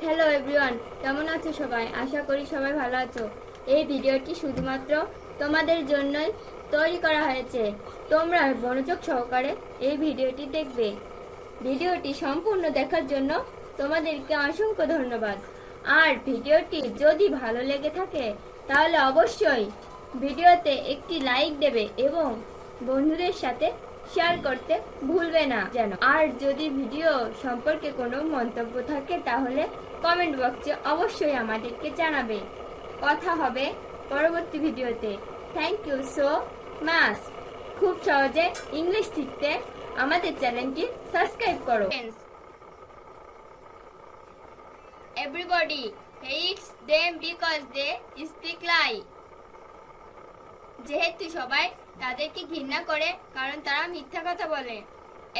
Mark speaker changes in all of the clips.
Speaker 1: Hello everyone, কেমন আছো সবাই? আশা করি সবাই ভালো আছো। এই ভিডিওটি শুধুমাত্র তোমাদের জন্যই তৈরি করা হয়েছে। তোমরা মনোযোগ সহকারে এই ভিডিওটি দেখবে। ভিডিওটি সম্পূর্ণ দেখার জন্য তোমাদেরকে অসংখ্য ধন্যবাদ। আর ভিডিওটি যদি ভালো লেগে থাকে তাহলে অবশ্যই ভিডিওতে একটি লাইক দেবে এবং বন্ধুদের সাথে শেয়ার করতে ভুলবে না যেন। আর যদি ভিডিও সম্পর্কে কোনো মন্তব্য থাকে তাহলে কমেন্ট বক্সে অবশ্যই আমাদেরকে জানাবে। কথা হবে পরবর্তী ভিডিওতে। Thank you so much. খুব সহজে ইংলিশ শিখতে আমাদের চ্যানেলটি সাবস্ক্রাইব করো। Everybody hates them because they speak lie. যেহেতু সবাই তাদেরকে ঘৃণা করে কারণ তারা মিথ্যা কথা বলে।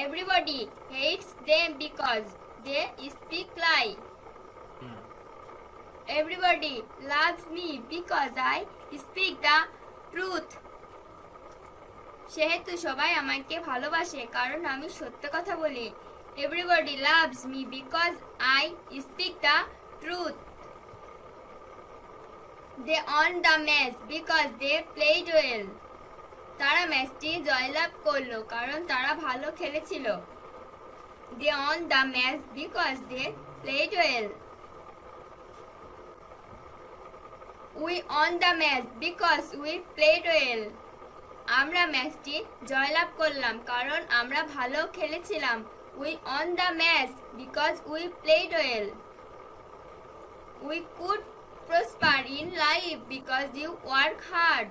Speaker 1: Everybody hates them because they speak lie. Everybody loves me because I speak the truth. সেহেতু সবাই আমাকে ভালোবাসে কারণ আমি সত্য কথা বলি। Everybody loves me because I speak the truth. They won the match because they played well. তারা ম্যাচটি জয়লাভ করলো কারণ তারা ভালো খেলেছিল। They won the match because they played well. We won the match because we played well. আমরা ম্যাচটি জয়লাভ করলাম কারণ আমরা ভালো খেলেছিলাম। We won the match because we played well. We could prosper in life because you work hard.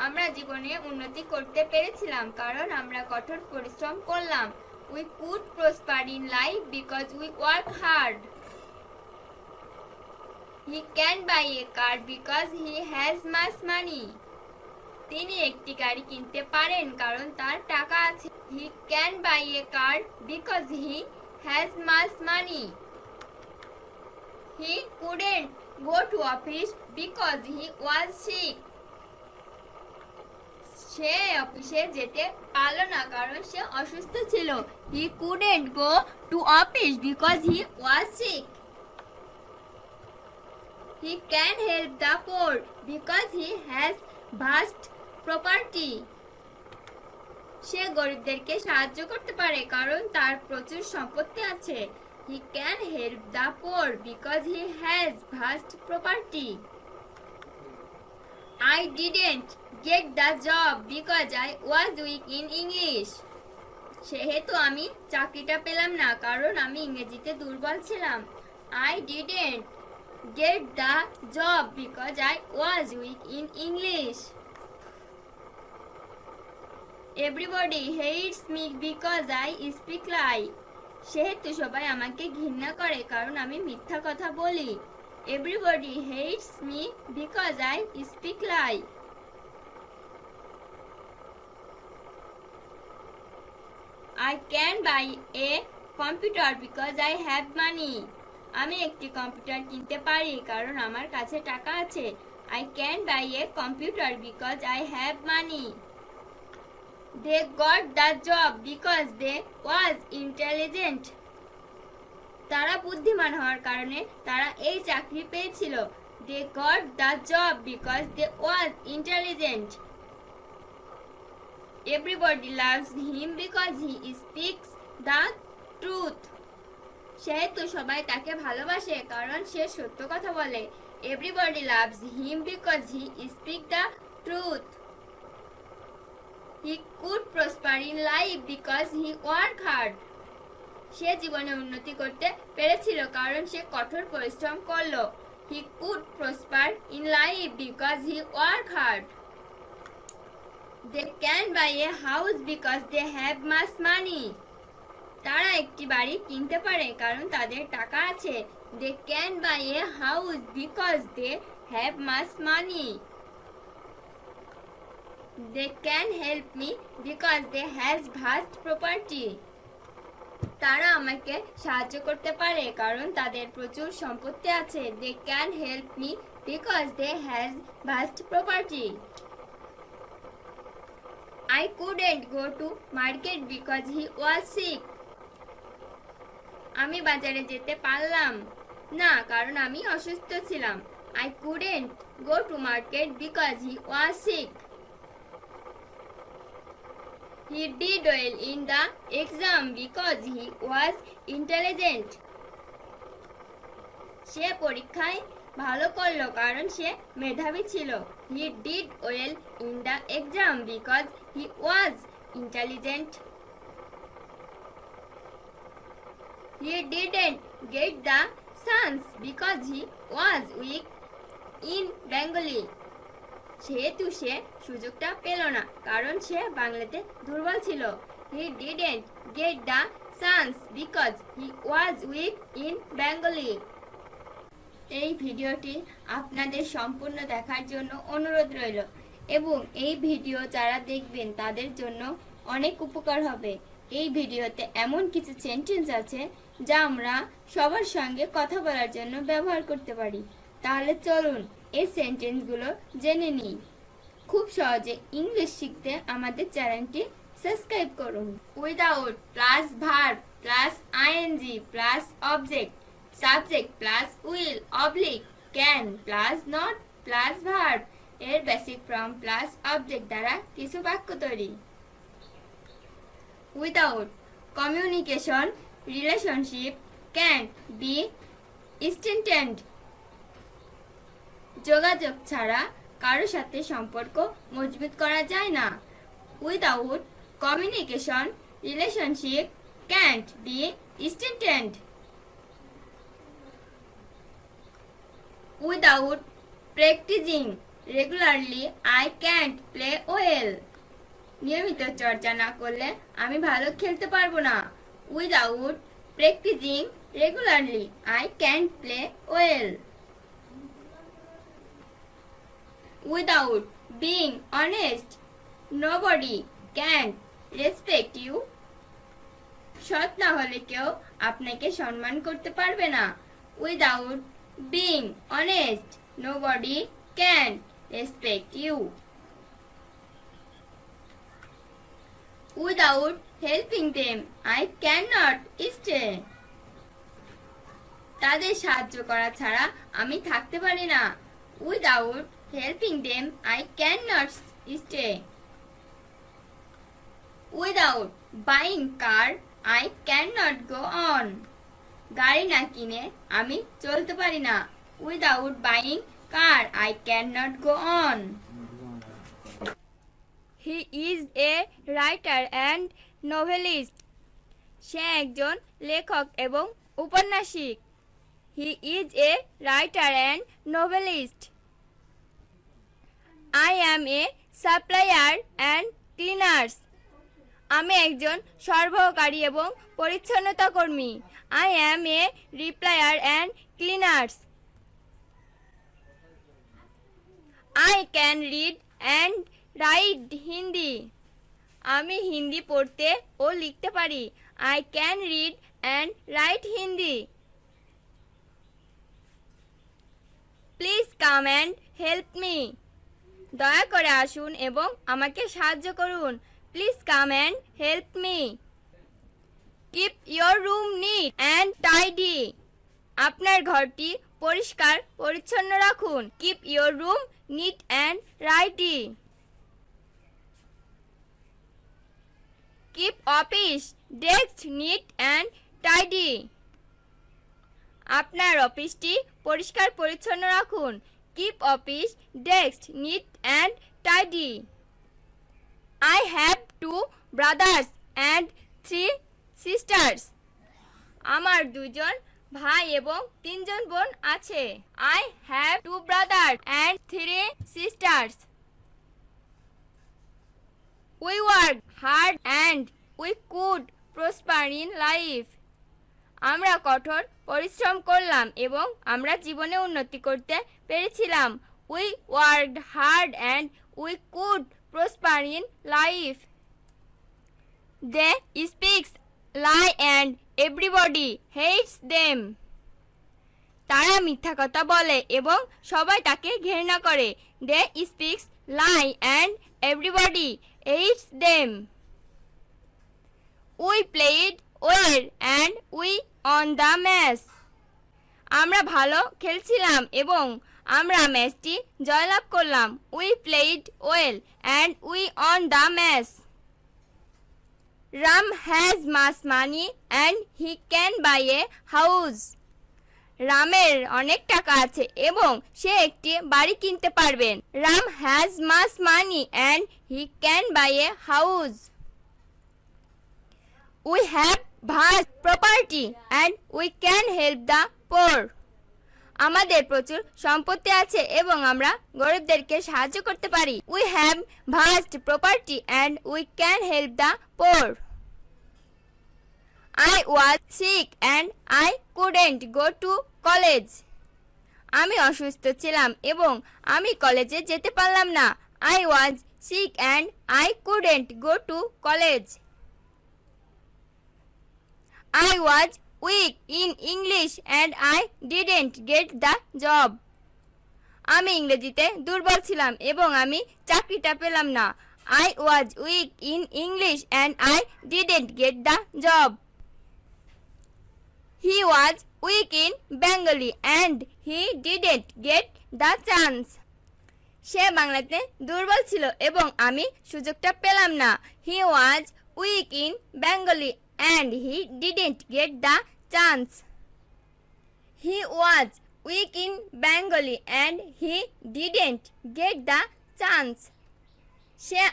Speaker 1: আমরা জীবনে উন্নতি করতে পেরেছিলাম কারণ আমরা কঠোর পরিশ্রম করলাম। We could prosper in life because we work hard. He can buy a car because he has much money. তিনি একটি গাড়ি কিনতে পারেন কারণ তার টাকা আছে। He can buy a car because he has much money. He couldn't go to office because he was sick. সে অফিসে যেতে পারলো না কারণ সে অসুস্থ ছিল। He couldn't go to office because he was sick. He can help the poor because he has vast property. সে গরিবদেরকে সাহায্য করতে পারে কারণ তার প্রচুর সম্পত্তি আছে। He can help the poor because he has vast property. I didn't get the job because I was weak in English. সেহেতু আমি চাকরিটা পেলাম না কারণ আমি ইংরেজিতে দুর্বল ছিলাম। I didn't get the job because I was weak in English. Everybody hates me because I speak lie. সেহেতু সবাই আমাকে ঘৃণা করে কারণ আমি মিথ্যা কথা বলি। Everybody hates me because I speak lie. I can buy a computer because I have money. আমি একটি কম্পিউটার কিনতে পারি কারণ আমার কাছে টাকা আছে। I can buy a computer because I have money. They got the job because they was intelligent. তারা বুদ্ধিমান হওয়ার কারণে তারা এই চাকরি পেয়েছিল। They got the job because they was intelligent. Everybody loves him because he speaks the truth. সেহেতু সবাই তাকে ভালোবাসে কারণ সে সত্য কথা বলে। Everybody loves him because he speaks the truth. He could prosper in life because he worked hard. সে জীবনে উন্নতি করতে পেরেছিল কারণ সে কঠোর পরিশ্রম করলো। He could prosper in life because he worked hard. They can buy a house because they have much money. তারা একটি বাড়ি কিনতে পারে কারণ তাদের টাকা আছে। They can buy a house because they have much money. They can help me because they has vast property. তারা আমাকে সাহায্য করতে পারে কারণ তাদের প্রচুর সম্পত্তি আছে। They can help me because they has vast property. I couldn't go to market because he was sick. আমি বাজারে যেতে পারলাম না, কারণ আমি অসুস্থ ছিলাম। I couldn't go to market because he was sick. He did well in the exam because he was intelligent. সে পরীক্ষায় ভালো করলো কারণ সে মেধাবী ছিল। He did well in the exam because he was intelligent. He didn't get the chance because he was weak in Bengali. সেহেতু সে সুযোগটা পেল না কারণ সে বাংলাতে দুর্বল ছিল। He didn't get the chance because he was weak in Bengali. এই ভিডিওটি আপনাদের সম্পূর্ণ দেখার জন্য অনুরোধ রইল এবং এই ভিডিও যারা দেখবেন তাদের জন্য অনেক উপকার হবে। এই ভিডিওতে এমন কিছু সেন্টেন্স আছে যা আমরা সবার সঙ্গে কথা বলার জন্য ব্যবহার করতে পারি। তাহলে চলুন এই সেন্টেন্সগুলো জেনে নিই। খুব সহজে ইংলিশ শিখতে আমাদের চ্যানেলটি সাবস্ক্রাইব করুন। Without plus verb plus ING plus object subject plus will oblique can plus not plus verb এর বেসিক ফর্ম প্লাস অবজেক্ট দ্বারা কিছু বাক্য তৈরি। Without communication relationship can be strengthened. যোগাযোগ ছাড়া কারোর সাথে সম্পর্ক মজবুত করা যায় না। Without communication relationship can't be strengthened. Without practising regularly I can't play well. নিয়মিত চর্চা না করলে আমি ভালো খেলতে পারবো না। Without practising regularly I can't play well. Without being honest, nobody can respect you. সৎ না হলে কেউ আপনাকে সম্মান করতে পারবে না। Without being honest, nobody can respect you. Without helping them, I cannot stay. তাদের সাহায্য করা ছাড়া আমি থাকতে পারি না। Without helping them, I cannot stay. Without buying car, I cannot go on. গাড়ি না কিনে আমি চলতে পারি না। Without buying car, I cannot go on. He is a writer and novelist. সে একজন লেখক এবং উপন্যাসিক। He is a writer and novelist. I am a supplier and cleaners. আমি একজন সরবরাহকারী এবং পরিচ্ছন্নতা কর্মী। I am a replier and cleaners. I can read and write Hindi. আমি হিন্দি পড়তে ও লিখতে পারি। I can read and write Hindi. Please come and help me. দয়া করে আসুন এবং আমাকে সাহায্য করুন। Please come and help me. Keep your room neat and tidy. আপনার ঘরটি পরিষ্কার পরিচ্ছন্ন রাখুন। Keep your room neat and tidy. Keep office desk neat and tidy. আপনার অফিসটি পরিষ্কার পরিচ্ছন্ন রাখুন। Keep office desk neat and tidy. I have 2 brothers and 3 sisters. আমার 2 জন ভাই এবং 3 জন বোন আছে। I have 2 brothers and 3 sisters. We work hard and we could prosper in life. আমরা কঠোর পরিশ্রম করলাম এবং আমরা জীবনে উন্নতি করতে পেরেছিলাম। We worked hard and we could prosper in life. They speak lie and everybody hates them. তারা মিথ্যা কথা বলে এবং সবাই তাকে ঘৃণা করে। They speak lie and everybody hates them. We played well and we won the match. আমরা ভালো খেলছিলাম এবং আমরা ম্যাচটি জয়লাভ করলাম। We played well and we won the match. Ram has mass money and he can buy a house. রামের অনেক টাকা আছে এবং সে একটি বাড়ি কিনতে পারবেন। Ram has mass money and he can buy a house. We have vast property and we can help the poor. আমাদের প্রচুর সম্পত্তি আছে এবং আমরা গরিবদেরকে সাহায্য করতে পারি। We have vast property and we can help the poor. I was sick and I couldn't go to college. আমি অসুস্থ ছিলাম এবং আমি কলেজে যেতে পারলাম না। I was sick and I couldn't go to college. I was weak in English and I didn't get the job. আমি ইংরেজিতে দুর্বল ছিলাম এবং আমি চাকরিটা পেলাম না। I was weak in English and I didn't get the job. He was weak in Bengali and he didn't get the chance. সে বাংলাতে দুর্বল ছিল এবং আমি সুযোগটা পেলাম না। He was weak in Bengali and he didn't get the chance. He was weak in Bengali and he didn't get the chance. সে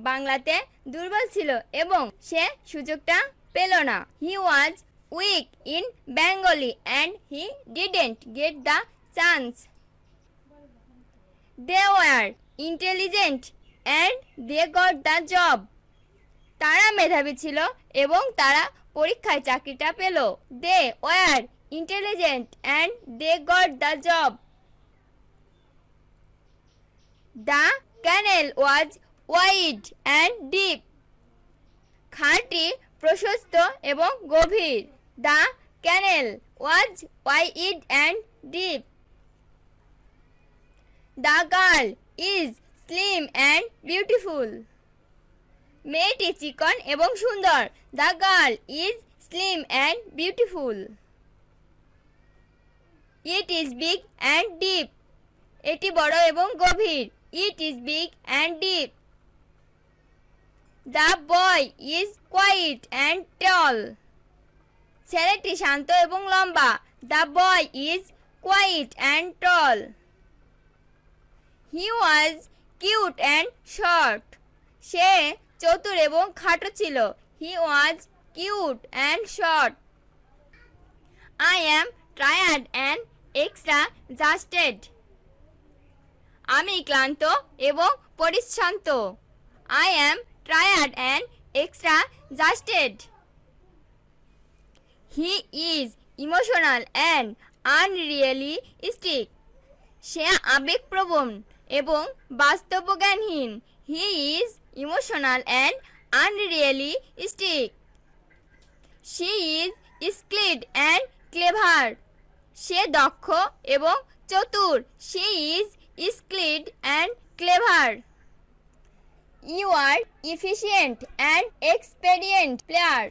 Speaker 1: বাংলাতে দুর্বল ছিল এবং সে সুযোগটা পেল না। He was weak in Bengali and he didn't get the chance. They were intelligent and they got the job. তারা মেধাবী ছিল এবং তারা পরীক্ষায় চাকরিটা পেল। They were intelligent and they got the job. The canal was wide and deep. খালটি প্রশস্ত এবং গভীর। The canal was wide and deep. The girl is slim and beautiful. মেয়েটি চিকন এবং সুন্দর। The girl is slim and beautiful. It is big and deep. এটি বড় এবং গভীর। It is big and deep. The boy is quiet and tall. ছেলেটি শান্ত এবং লম্বা। The boy is quiet and tall. He was cute and short. সে চতুর এবং খাটো ছিল। He was cute and short. I am tired and exhausted. আমি ক্লান্ত এবং পরিশ্রান্ত। I am tired and exhausted. He is emotional and unrealistic. সে আবেগপ্রবণ এবং বাস্তবজ্ঞানহীন। He is emotional and unrealistic. She is skilled and clever. সে দক্ষ এবং চতুর। She is skilled and clever. You are efficient and experienced player.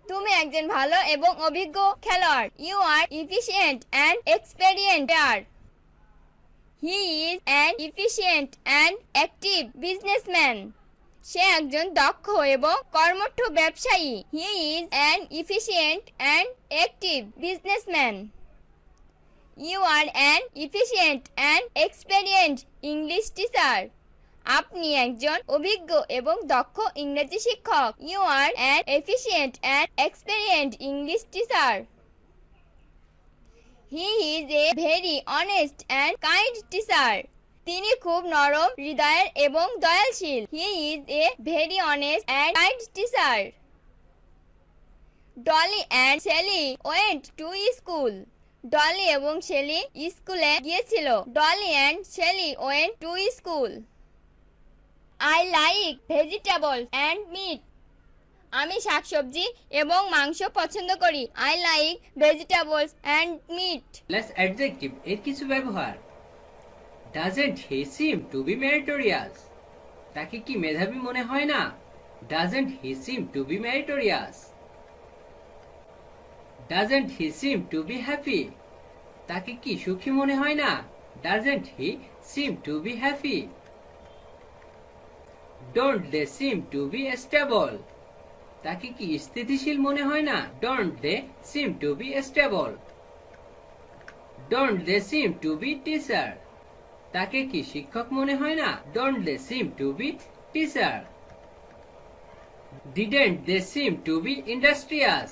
Speaker 1: তুমি একজন ভালো এবং অভিজ্ঞ খেলোয়াড়। You are efficient and experienced player. He is an efficient and active businessman. সে একজন দক্ষ এবং কর্মঠ ব্যবসায়ী। He is an efficient and active businessman. You are an efficient and experienced English teacher. আপনি একজন অভিজ্ঞ এবং দক্ষ ইংরেজি শিক্ষক। You are an efficient and experienced English teacher. He is a very honest and kind teacher. তিনি খুব নরম হৃদয়ের এবং দয়ালশীল। He is a very honest and kind teacher. Dolly and Sally went to school. Dolly এবং Sally স্কুলে গিয়েছিল। Dolly and Sally went to school. I like vegetables and meat. আমি শাকসবজি এবং মাংস পছন্দ করি। I like vegetables and meat.
Speaker 2: Let's adjective এর কিছু ব্যবহার। Doesn't he seem to be meritorious? তাকে কি মেধাবী মনে হয় না? Doesn't he seem to be meritorious? Doesn't he seem to be happy? তাকে কি সুখী মনে হয় না? Doesn't he seem to be happy? Don't they seem to be stable? তাকে কি স্থিতিশীল মনে হয় না? Don't they seem to be stable? Don't they seem to be teacher? তাকে কি শিক্ষক মনে হয় না? Don't they seem to be teacher? Didn't they seem to be industrious?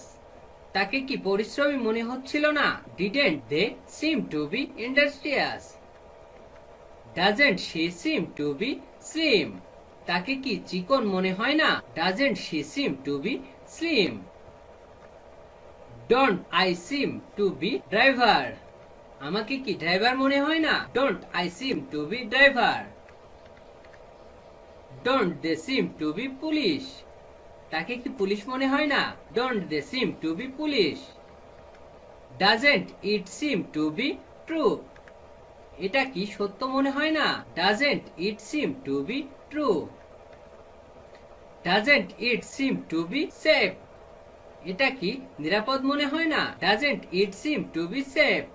Speaker 2: তাকে কি পরিশ্রমী মনে হচ্ছিল না? Didn't they seem to be industrious? Doesn't she seem to be slim? তাকে কি চিকন মনে হয় না? Doesn't she seem to be slim? Don't I seem to be driver? আমাকে কি ড্রাইভার মনে হয় না? Don't I seem to be driver? Don't they seem to be police? তাকে কি পুলিশ মনে হয় না? Don't they seem to be police? Doesn't it seem to be true? এটা কি সত্য মনে হয় না? Doesn't it seem to be true? Doesn't it seem to be safe? এটা কি নিরাপদ মনে হয় না? Doesn't it seem to be safe?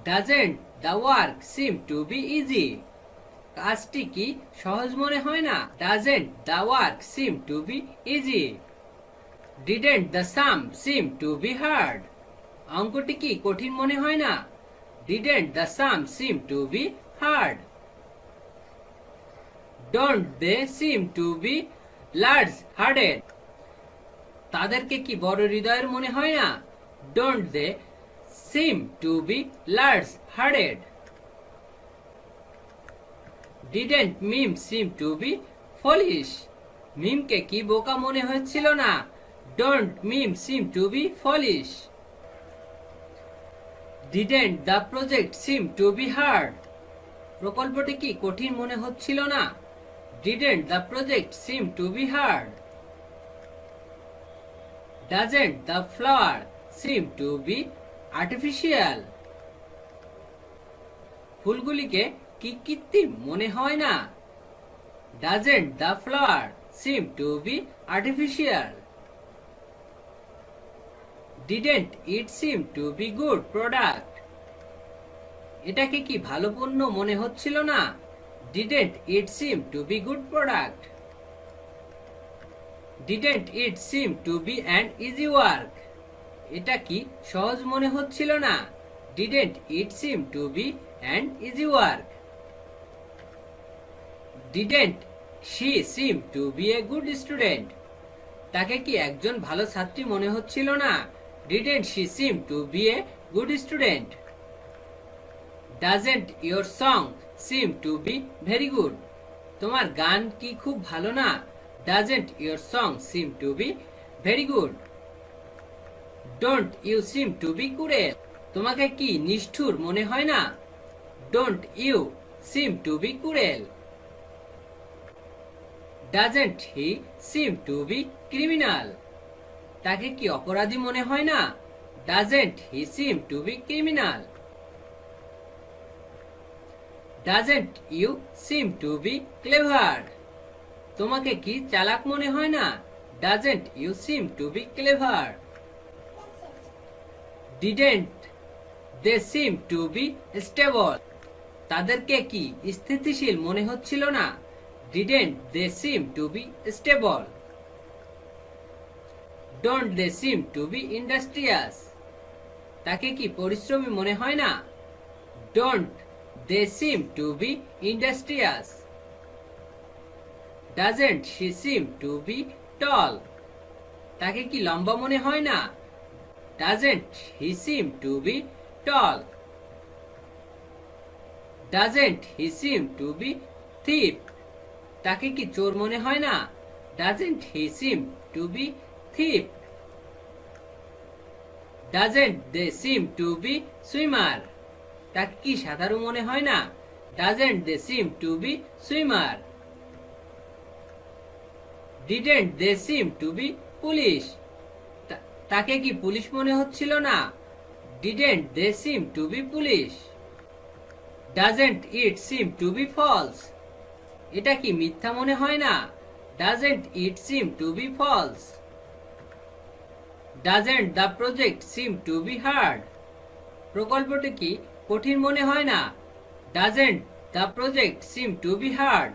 Speaker 2: Doesn't the work seem to be easy? কাজটি কি সহজ মনে হয় না? Doesn't the work seem to be easy? Didn't the sum seem to be hard? অঙ্কটি কি কঠিন মনে হয় না? Didn't the sum seem to be hard? Don't they seem to be large-hearted? তাদেরকে কি বড় হৃদয়ের মনে হয় না? Don't they seem to be large-hearted? Didn't Mim seem to be foolish? মিমকে কি বোকা মনে হচ্ছিল না? Don't Mim seem to be foolish? Didn't the project seem to be hard? প্রকল্পটি কি কঠিন মনে হচ্ছিল না? Didn't the project seem to be hard? Doesn't the flower seem to be artificial? ফুলগুলিকে কি কৃত্রিম মনে হয় না? Doesn't the flower seem to be artificial? Didn't it seem to be good product? এটাকে কি ভালো পণ্য মনে হচ্ছিল না? Didn't it seem to be good product? Didn't it seem to be an easy work? এটা কি সহজ মনে হচ্ছিল না? Didn't it seem to be an easy work? Didn't she seem to be a good student? তাকে কি একজন ভালো ছাত্রী মনে হচ্ছিল না? Didn't she seem to be a good student? Doesn't your song seem to be very good? তোমার গান কি খুব ভালো না? Doesn't your song seem to be very good? Don't you seem to be cruel? তোমাকে কি নিষ্ঠুর মনে হয় না? Don't you seem to be cruel? Doesn't he seem to be criminal? তাকে কি অপরাধী মনে হয় না? Doesn't he seem to be criminal? Doesn't you seem to be clever? তোমাকে কি চালাক মনে হয় না? Doesn't you seem to be clever? Didn't they seem to be stable? তাদেরকে কি স্থিতিশীল মনে হচ্ছিল না? Didn't they seem to be stable? Don't they seem to be industrious? তাকে কি পরিশ্রমী মনে হয় না? Don't they seem to be industrious? Doesn't she seem to be tall? তাকে কি লম্বা মনে হয় না? Doesn't he seem to be tall? Doesn't he seem to be thief? তাকে কি চোর মনে হয় না? Doesn't he seem to be thief? Doesn't they seem to be swimmer? তাকে কি সাঁতারু মনে হয় না? Doesn't they seem to be swimmer? Didn't they seem to be police? তাকে কি পুলিশ মনে হচ্ছিল না? Didn't they seem to be police? Doesn't it seem to be false? এটা কি মিথ্যা মনে হয় না? Doesn't it seem to be false? Doesn't the project seem to be hard? প্রকল্পটি কি কঠিন মনে হয় না? Doesn't the project seem to be hard?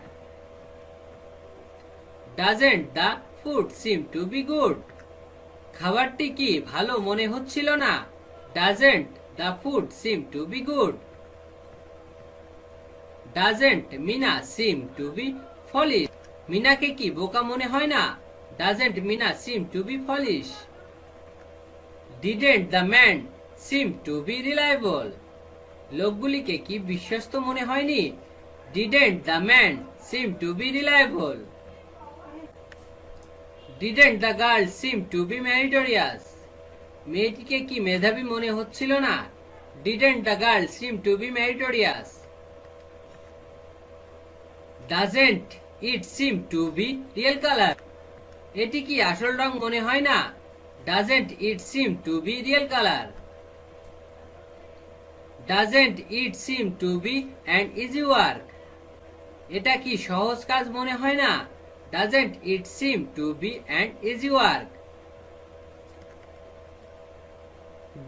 Speaker 2: Doesn't the food seem to be good? খাবারটি কি ভালো মনে হচ্ছিল না? Doesn't the food seem to be good? Doesn't Mina seem to be foolish? মিনাকে কি বোকা মনে হয় না? Doesn't Mina seem to be foolish? Didn't the man seem to be reliable? লোকগুলিকে কি বিশ্বস্ত মনে হয়নি? Didn't the man seem to be reliable? Didn't the girl seem to be meritorious? মেয়েটিকে কি মেধাবী মনে হচ্ছিল না? Didn't the girl seem to be meritorious? Doesn't it seem to be real color? এটি কি আসল রং মনে হয় না? Doesn't it seem to be real color? Doesn't it seem to be an easy work? এটা কি সহজ কাজ মনে হয় না? Doesn't it seem to be an easy work?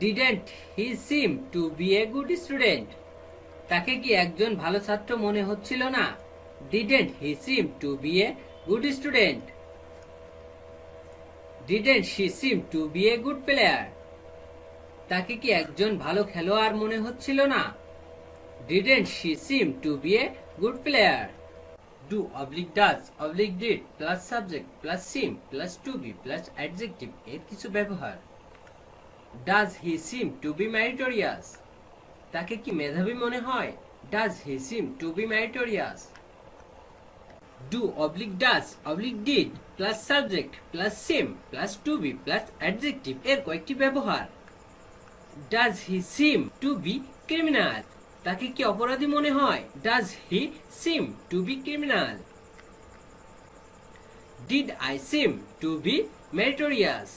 Speaker 2: Didn't he seem to be a good student? তাকে কি একজন ভালো ছাত্র মনে হচ্ছিল না? Didn't he seem to be a good student? Didn't she seem to be a good player? তাকে কি একজন ভালো খেলোয়াড় মনে হচ্ছিল না? Didn't she seem to be a good player? Do oblique does oblique did plus subject plus seem plus to be plus adjective এর কিছু ব্যবহার। Does he seem to be meritorious? তাকে কি মেধাবী মনে হয়? Does he seem to be meritorious? Do oblique does oblique did plus subject plus seem plus to be plus adjective এর কয়েকটি ব্যবহার। Does he seem to be criminal? তাকে কি অপরাধী মনে হয়? Does he seem to be criminal? Did I seem to be meritorious?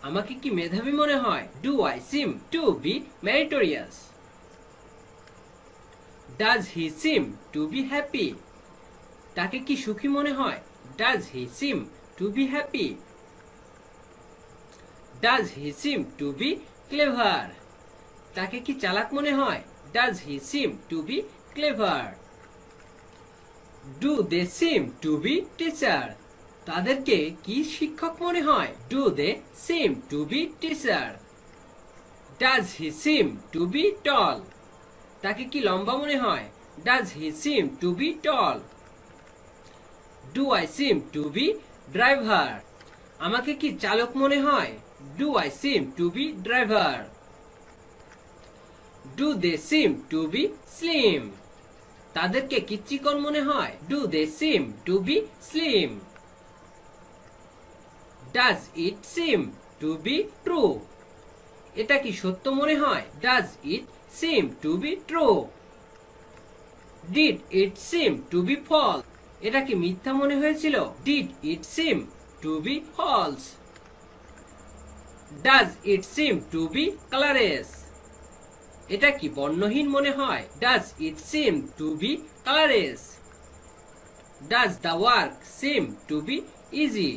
Speaker 2: আমাকে কি মেধাবী মনে হয়? Do I seem to be meritorious? Does he seem to be happy? তাকে কি সুখী মনে হয়? Does he seem to be happy? Does he seem to be clever? তাকে কি চালাক মনে হয়? Does he seem to be clever? Do they seem to be teacher? তাদেরকে কি শিক্ষক মনে হয়? Do they seem to be teacher? Does he seem to be tall? তাকে কি লম্বা মনে হয়? Does he seem to be tall? Do I seem to be driver? আমাকে কি চালক মনে হয়? Do I seem to be driver? Do they seem to be slim? তাদেরকে কি চিকন মনে হয়? Do they seem to be slim? Does it seem to be true? এটা কি সত্য মনে হয়? Does it seem to be true? Did it seem to be false? এটা কি মিথ্যা মনে হয়েছিল? Did it seem to be false? Does it seem to be colorless? এটা কি বর্ণহীন মনে হয়? Does it seem to be colorless? Does the work seem to be easy?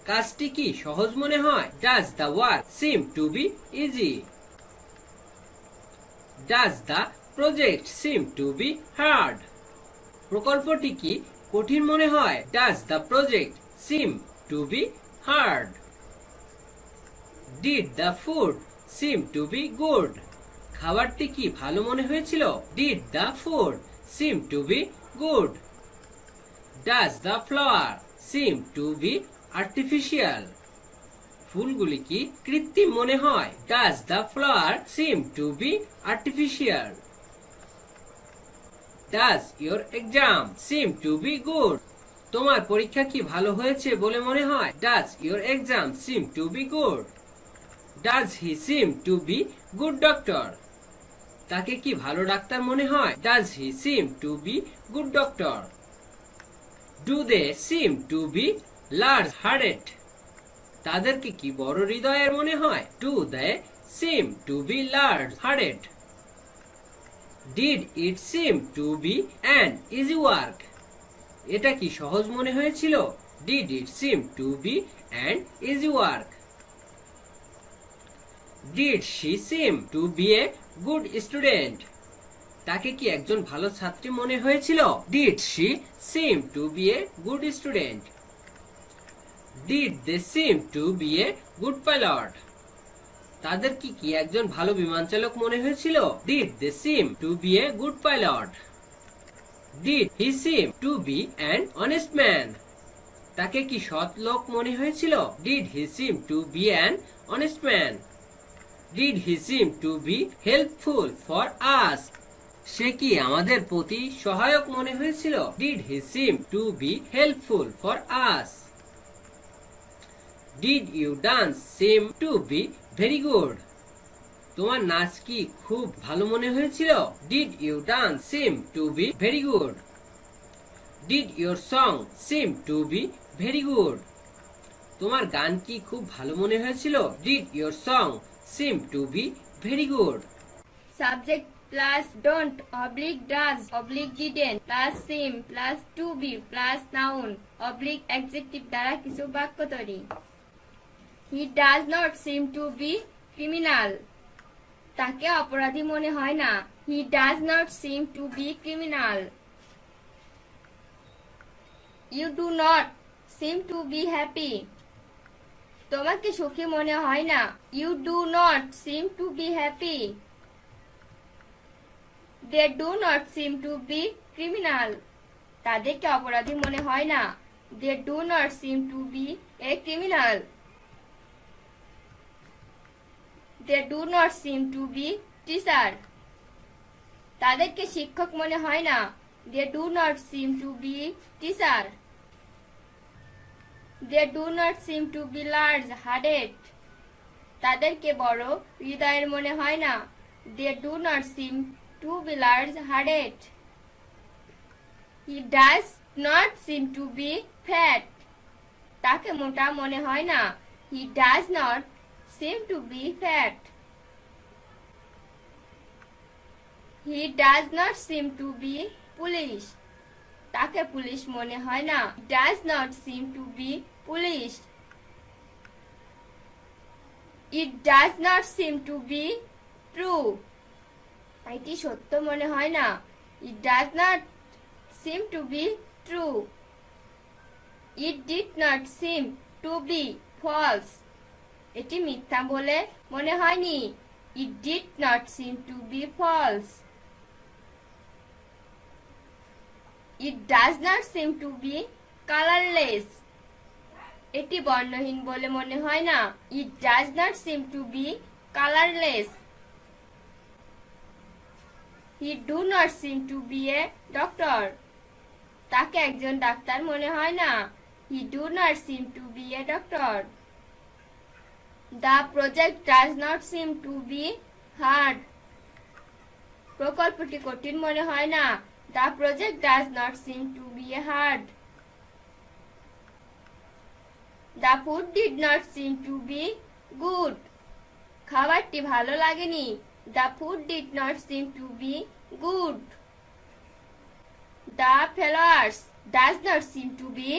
Speaker 2: কাজটি কি সহজ মনে হয়? Does the work seem to be easy? Does the project seem to be hard? প্রকল্পটি কি কঠিন মনে হয়? Does the project seem to be hard? Did the food seem to be good? খাবারটি কি ভালো মনে হয়েছিল? Did the food seem to be good? Does the flower seem to be artificial? ফুলগুলি কি কৃত্রিম মনে হয়? Does the flower seem to be artificial? Does your exam seem to be good? তোমার পরীক্ষা কি ভালো হয়েছে বলে মনে হয়? Does your exam seem to be good? Does he seem to be good doctor? তাকে কি ভালো ডাক্তার মনে হয়? Does he seem to be good doctor? Do they seem to be large hearted? তাদেরকে কি বড় হৃদয়ের মনে হয়? Do they seem to be large hearted? Did it seem to be an easy work? এটা কি সহজ মনে হয়েছিল? Did it seem to be an easy work? Did she seem to be a good student? তাকে কি একজন ভালো ছাত্রী মনে হয়েছিল? Did she seem to be a good student? Did they seem to be a good pilot? তাদের কি একজন ভালো বিমান চালক মনে হয়েছিল? Did they seem to be a good pilot? Did he seem to be an honest man? তাকে কি সৎ লোক মনে হয়েছিল? Did he seem to be an honest man? Did he seem to be helpful for us? সে কি আমাদের প্রতি সহায়ক মনে হয়েছিল? Did he seem to be helpful for us? Did your dance seem to be very good? তোমার নাচ কি খুব ভালো মনে হয়েছিল? Did your dance seem to be very good? Did your song seem to be very good? তোমার গান কি খুব ভালো মনে হয়েছিল? Did your song seem to be very good?
Speaker 1: Subject plus don't oblique does oblique didn't plus seem plus to be plus noun oblique adjective দ্বারা কিছু বাক্য তৈরি। He does not seem to be criminal. তাকে অপরাধী মনে হয় না। He does not seem to be criminal. You do not seem to be happy. তোমাকে সুখী মনে হয় না। You do not seem to be happy. They do not seem to be criminal. তাদেরকে অপরাধী মনে হয় না। They do not seem to be a criminal. They do not seem to be teacher. তাদেরকে শিক্ষক মনে হয় না। They do not seem to be teacher. They do not seem to be large-hearted. তাদেরকে বড় হৃদয়ের মনে হয় না। They do not seem to be large-hearted. He does not seem to be fat. তাকে মোটা মনে হয় না। He does not seem to be fat. He does not seem to be foolish. তাকে পুলিশ মনে হয় না। He does not seem to be foolish. It does not seem to be true. এটি সত্য মনে হয় না। It does not seem to be true. It did not seem to be false. এটি মিথ্যা বলে মনে হয়নি। It did not seem to be false. It does not seem to be colorless. এটি বর্ণহীন বলে মনে হয় না। It does not seem to be colorless. He do not seem to be a doctor. তাকে একজন ডাক্তার মনে হয় না। He do not seem to be a doctor. The project does not seem to be hard. প্রকল্পটি কঠিন মনে হয় না। The project does not seem to be hard. The food did not seem to be good. খাবারটি ভালো লাগেনি। The food did not seem to be good. The flowers does not seem to be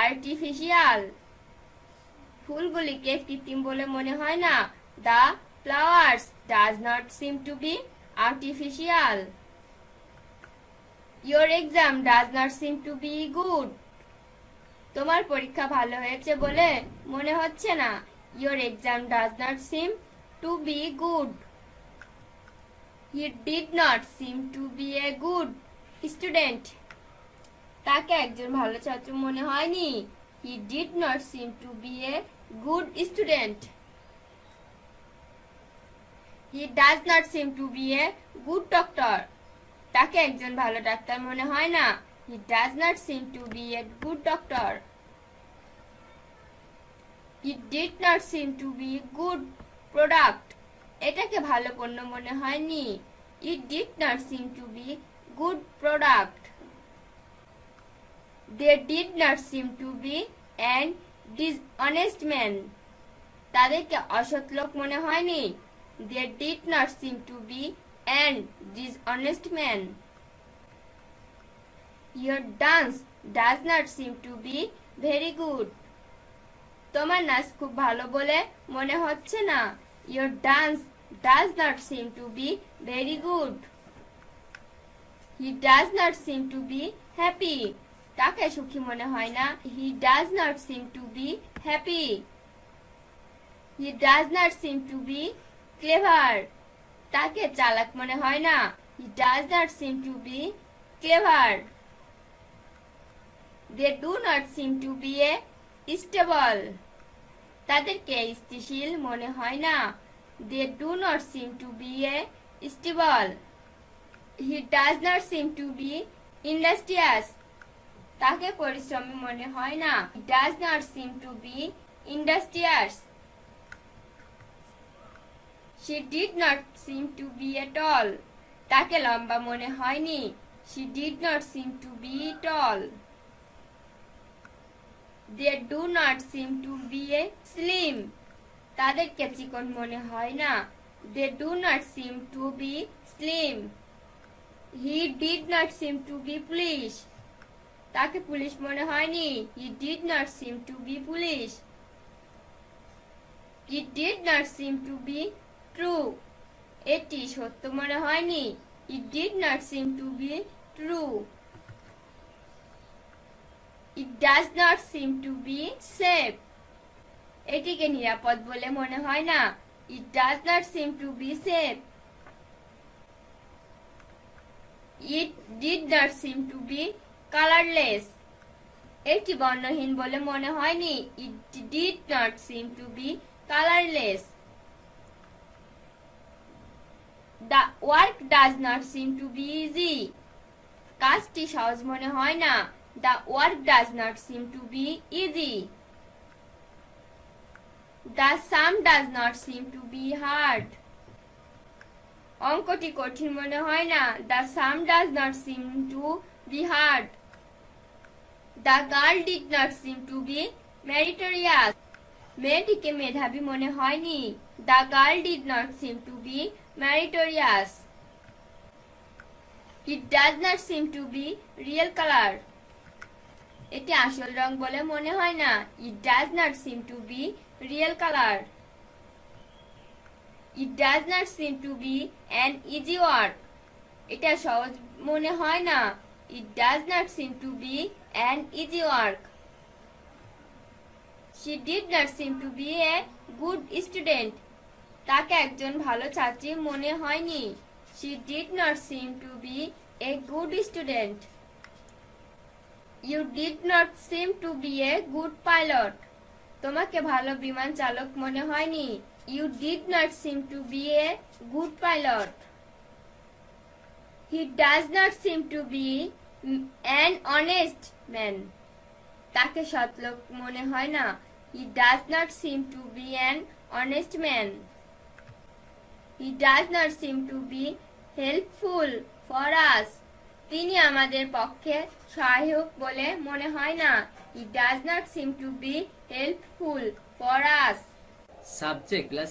Speaker 1: artificial. ফুলগুলিকে কৃত্রিম বলে মনে হয় না। The flowers does not seem to be artificial. Your exam does not seem to be good. তোমার পরীক্ষা ভালো হয়েছে বলে মনে হচ্ছে না। Your exam does not seem to be good. He did not seem to be a good student. তাকে একজন ভালো ছাত্র মনে হয়নি। He did not seem to be a good student. He does not seem to be a good doctor. তাকে একজন ভালো doctor মনে হয় না। He does not seem to be a good doctor. It did not seem to be a good product. এটাকে ভালো পণ্য মনে হয়নি। It did not seem to be good product. They did not seem to be an dishonest man. তাদেরকে অসৎ লোক মনে হয়নি। They did not seem to be an dishonest man. Your dance does not seem to be very good. তোমার নাচ খুব ভালো বলে মনে হচ্ছে না। Your dance does not seem to be very good. He does not seem to be happy. তাকে সুখী মনে হয় না. He does not seem to be happy. He does not seem to be clever. তাকে চালাক মনে হয় না. He does not seem to be clever. They do not seem to be stable. তাদেরকে স্থিতিশীল মনে হয় না. They do not seem to be stable. He does not seem to be industrious. তাকে পরিশ্রমী মনে হয় না. He does not seem to be industrious. She did not seem to be tall. তাকে লম্বা মনে হয়নি. She did not seem to be tall. They do not seem to be slim. তাদেরকে চিকন মনে হয় না. They do not seem to be slim. He did not seem to be foolish. তাকে পুলিশ মনে হয়নি. He did not seem to be foolish. It did not seem to be true. এটি সত্য মনে হয়নি. It did not seem to be true. It does not seem to be safe. এটিকে নিরাপদ বলে মনে হয় না. It does not seem to be safe. It did not seem to be colorless. এটি বর্ণহীন বলে মনে হয়নি. It did not seem to be colorless. The work does not seem to be easy. কাজটি সহজ মনে হয় না. The work does not seem to be easy. The sum does not seem to be hard. অঙ্কটি কঠিন মনে হয় না. The sum does not seem to be hard. The girl did not seem to be meritorious. মেয়েটিকে মেধাবী মনে হয়নি. The girl did not seem to be meritorious. It does not seem to be real color. এটি আসল রং বলে মনে হয় না. It does not seem to be real color. It does not seem to be an easy work. এটা সহজ মনে হয় না. It does not seem to be an easy work. She did not seem to be a good student. তাকে একজন ভালো ছাত্রী মনে হয়নি. She did not seem to be a good student. You did not seem to be a good pilot. তোমাকে ভালো বিমান চালক মনে হয়নি. You did not seem to be a good pilot. He does not seem to be an honest man. তাকে সৎ লোক মনে হয় না. He does not seem to be an honest man. He does not seem to be helpful for us. তিনি আমাদের পক্ষে সহায়ক বলে মনে হয় না. He does not seem to be helpful for us.
Speaker 2: Subject plus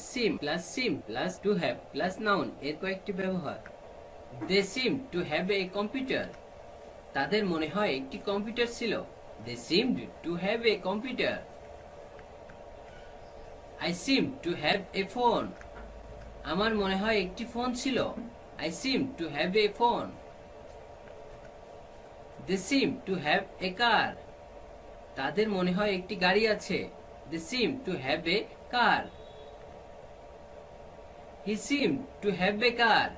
Speaker 2: SIM plus to have plus noun এর কয়েকটি ব্যবহার. They seem to have a computer. তাদের মনে হয় একটি কম্পিউটার ছিল. They seemed to have a computer. I seem to have a phone. আমার মনে হয় একটি ফোন ছিল. I seem to have a phone. They seem to have a car. তাদের মনে হয় একটি গাড়ি আছে. They seem to have a car. He seemed to have a car.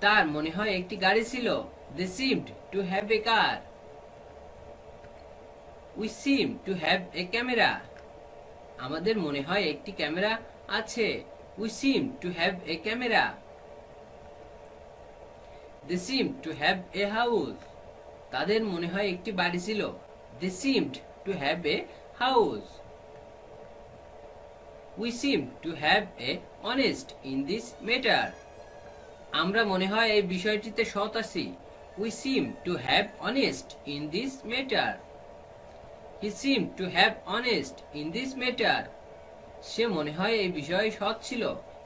Speaker 2: তার মনে হয় একটি গাড়ি ছিল. They seemed to have a car. We seem to have a camera. আমাদের মনে হয় একটি ক্যামেরা আছে. We seem to have a camera. They seem to have a house. তাদের মনে হয় একটি বাড়ি ছিল. They seemed to have a house. We seem to have a honest in this matter. আমরা মনে হয় এই বিষয়টিতে সৎ আছি. We seem to have honest in this matter. He seemed to have honest in this matter. সে মনে হয় এই বিষয়ে সৎ ছিল.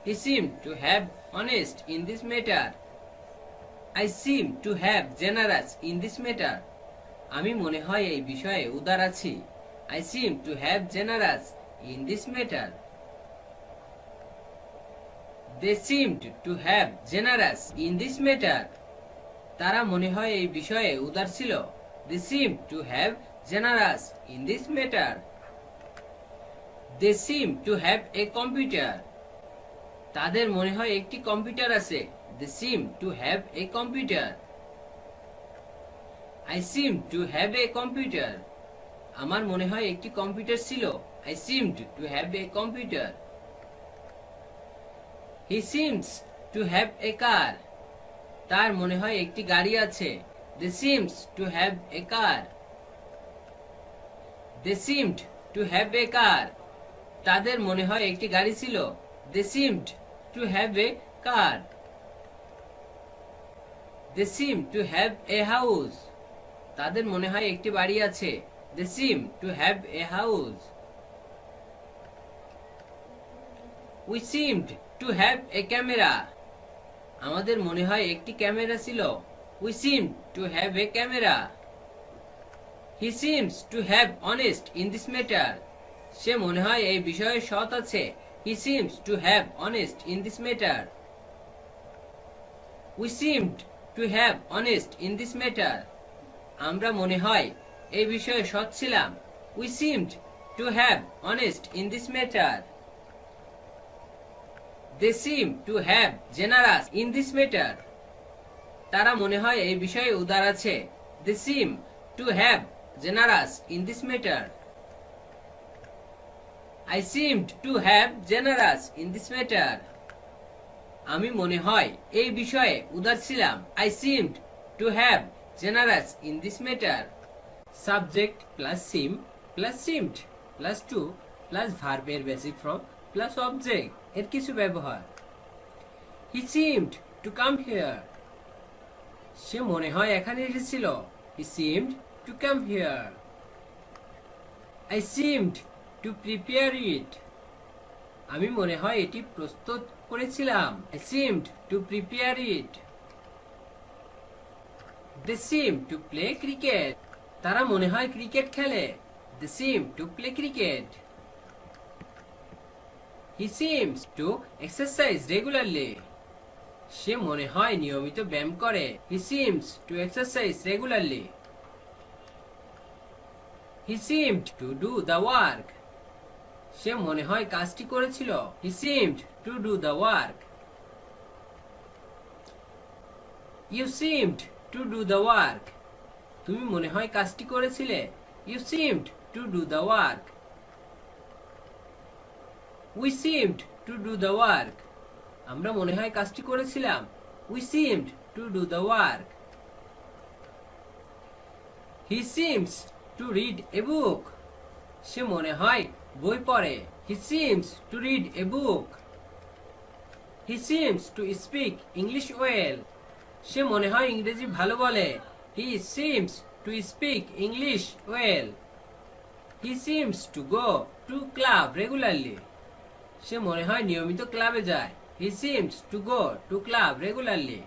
Speaker 2: He seemed to have honest in this matter. I seem to have generous in this matter. আমি মনে হয় এই বিষয়ে উদার আছি. I seem to have generous in this matter. They seemed to have generous in this matter. তারা মনে হয় এই বিষয়ে উদার ছিল। They seemed to have generous in this matter. They seem to have a computer. তাদের মনে হয় একটি কম্পিউটার আছে। They seem to have a computer. I seem to have a computer. আমার মনে হয় একটি কম্পিউটার ছিল। I seemed to have a computer. He seems to have a car. তার মনে হয় একটি গাড়ি আছে। They seems to have a car. They seemed to have a car. তাদের মনে হয় একটি গাড়ি ছিল। They seemed to have a car. They seem to have a house. তাদের মনে হয় একটি বাড়ি আছে। They seem to have a house. We seemed to have a camera. আমাদের মনে হয় একটি ক্যামেরা ছিল। We seemed to have a camera. He seems to have honest in this matter. সে মনে হয় এই বিষয়ে সৎ আছে। He seems to have honest in this matter. We seemed to have honest in this matter. আমরা মনে হয় এই বিষয়ে সৎ ছিলাম। We seemed to have honest in this matter. They seem to have generous in this matter. তারা মনে হয় এই বিষয়ে উদার আছে। They seem to have generous in this matter. I seemed to have generous in this matter. আমি মনে হয় এই বিষয়ে উদার ছিলাম। I seemed to have generous in this matter. Subject plus seem plus seemed plus to plus verb এর basic form plus object এর কিছু ব্যবহার। He seemed to come here. সে মনে হয় এখানে এসেছিল। He seemed to come here. I seemed to prepare it. আমি মনে হয় এটি প্রস্তুত করেছিলাম। I seemed to prepare it. They seem to play cricket. তারা মনে হয় ক্রিকেট খেলে। They seem to play cricket. He seems to exercise regularly. সে মনে হয় নিয়মিত ব্যায়াম করে। He seems to exercise regularly. He seemed to do the work. সে মনে হয় কাজটি করেছিল। He seemed to do the work. You seemed to do the work. তুমি মনে হয় কাজটি করেছিলে। You seemed to do the work. We seemed to do the work. আমরা মনে হয় কাজটি করেছিলাম। We seemed to do the work. He seems to read a book. সে মনে হয় বই পড়ে। He seems to read a book. He seems to speak English well. সে মনে হয় ইংরেজি ভালো বলে। He seems to speak English well. He seems to go to club regularly. সে মনে হয় নিয়মিত ক্লাবে যায়। He seems to go to club regularly.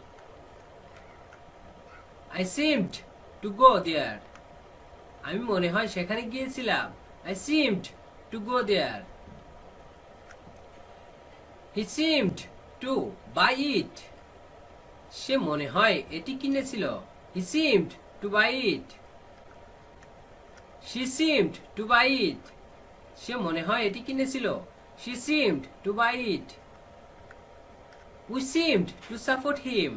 Speaker 2: I seemed to go there. আমি মনে হয় সেখানে গিয়েছিলাম। I seemed to go there. He seemed to buy it. সে মনে হয় এটি কিনেছিল। He seemed to buy it. She seemed to buy it. সে মনে হয় এটি কিনেছিল। She seemed to buy it. We seemed to support him.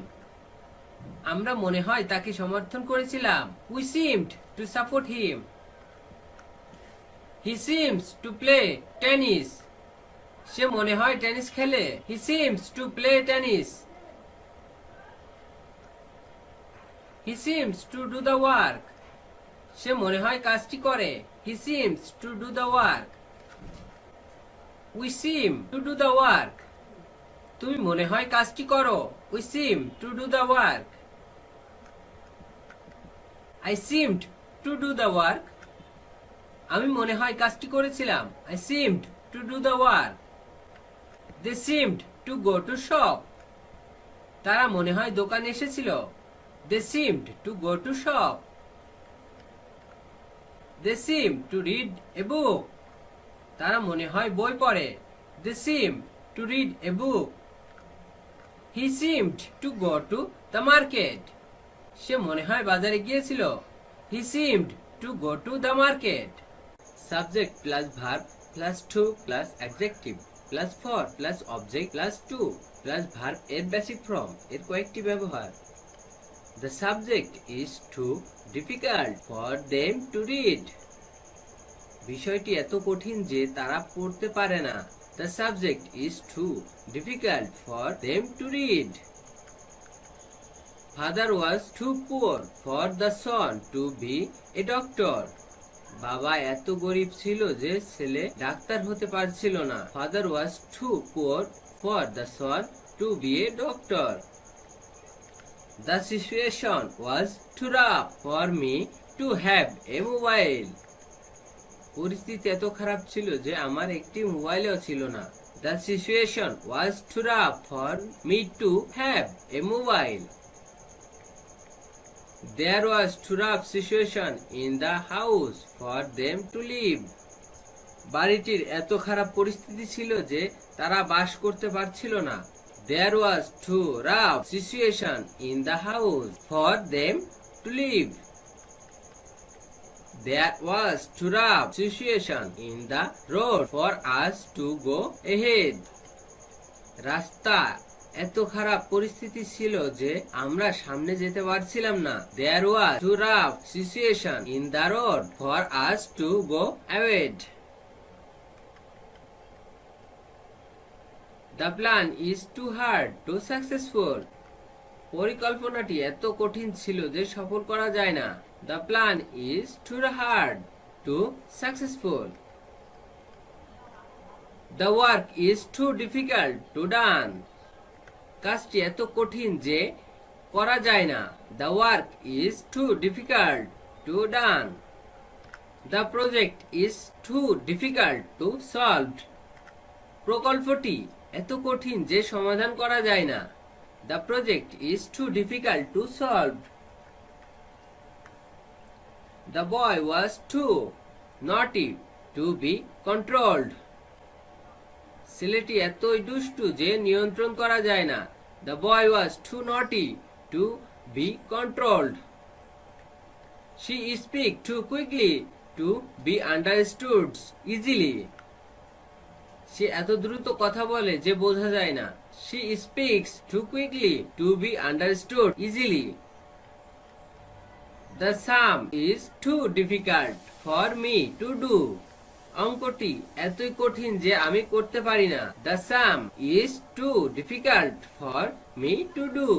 Speaker 2: আমরা মনে হয় তাকে সমর্থন করেছিলাম। We seemed to support him. He seems to play tennis. সে মনে হয় টেনিস খেলে। He seems to play tennis. He seems to do the work. সে মনে হয় কাজটি করে। He seems to do the work. We seem to do the work. তুমি মনে হয় কাজটি করো। We seem to do the work. I seemed to do the work. আমি মনে হয় কাজটি করেছিলাম। I seemed to do the work. They seemed to go to shop. তারা মনে হয় দোকানে এসেছিল। They seemed to go to shop. They seem to read a book. তারা মনে হয় বই পড়ে। They seem to read a book. He seemed to go to the market. সে মনে হয় বাজারে গিয়েছিল। He seemed to go to the market. Subject plus verb plus to plus adjective plus for plus object plus to plus verb এর basic form এর কয়েকটি ব্যবহার। The subject is too difficult for them to read. বিষয়টি এত কঠিন যে তারা পড়তে পারে না। The subject is too difficult for them to read. Father was too poor for the son to be a doctor. বাবা এত গরিব ছিল যে ছেলে ডাক্তার হতে পারছিল না। Father was too poor for the son to be a doctor. The situation was too rough for me to have a mobile. পরিস্থিতি এত খারাপ ছিল যে আমার একটি মোবাইলও ছিল না। The situation was too rough for me to have a mobile. There was too rough situation in the house for them to live. বাড়িটির এত খারাপ পরিস্থিতি ছিল যে তারা বাস করতে পারছিল না। There was too rough situation in the house for them to live. There was too rough situation in the road for us to go ahead. রাস্তা এত খারাপ পরিস্থিতি ছিল যে আমরা সামনে যেতে পারছিলাম না। There was too rough situation in the road for us to go ahead. The plan is too hard to successful. পরিকল্পনাটি এত কঠিন ছিল যে সফল করা যায় না। The plan is too hard to successful. The work is too difficult to done. কাজটি এত কঠিন যে করা যায় না। The work is too difficult to done. The project is too difficult to solve. প্রকল্পটি এত কঠিন যে সমাধান করা যায় না। The project is too difficult to solve. The boy was too naughty to be controlled. ছেলেটি এতই দুষ্টু যে নিয়ন্ত্রণ করা যায় না। The boy was too naughty to be controlled. She speaks too quickly to be understood easily. সে এত দ্রুত কথা বলে যে বোঝা যায় না। She speaks too quickly to be understood easily. The sum is too difficult for me to do. অঙ্কটি এতই কঠিন যে আমি করতে পারি না। The sum is too difficult for me to do.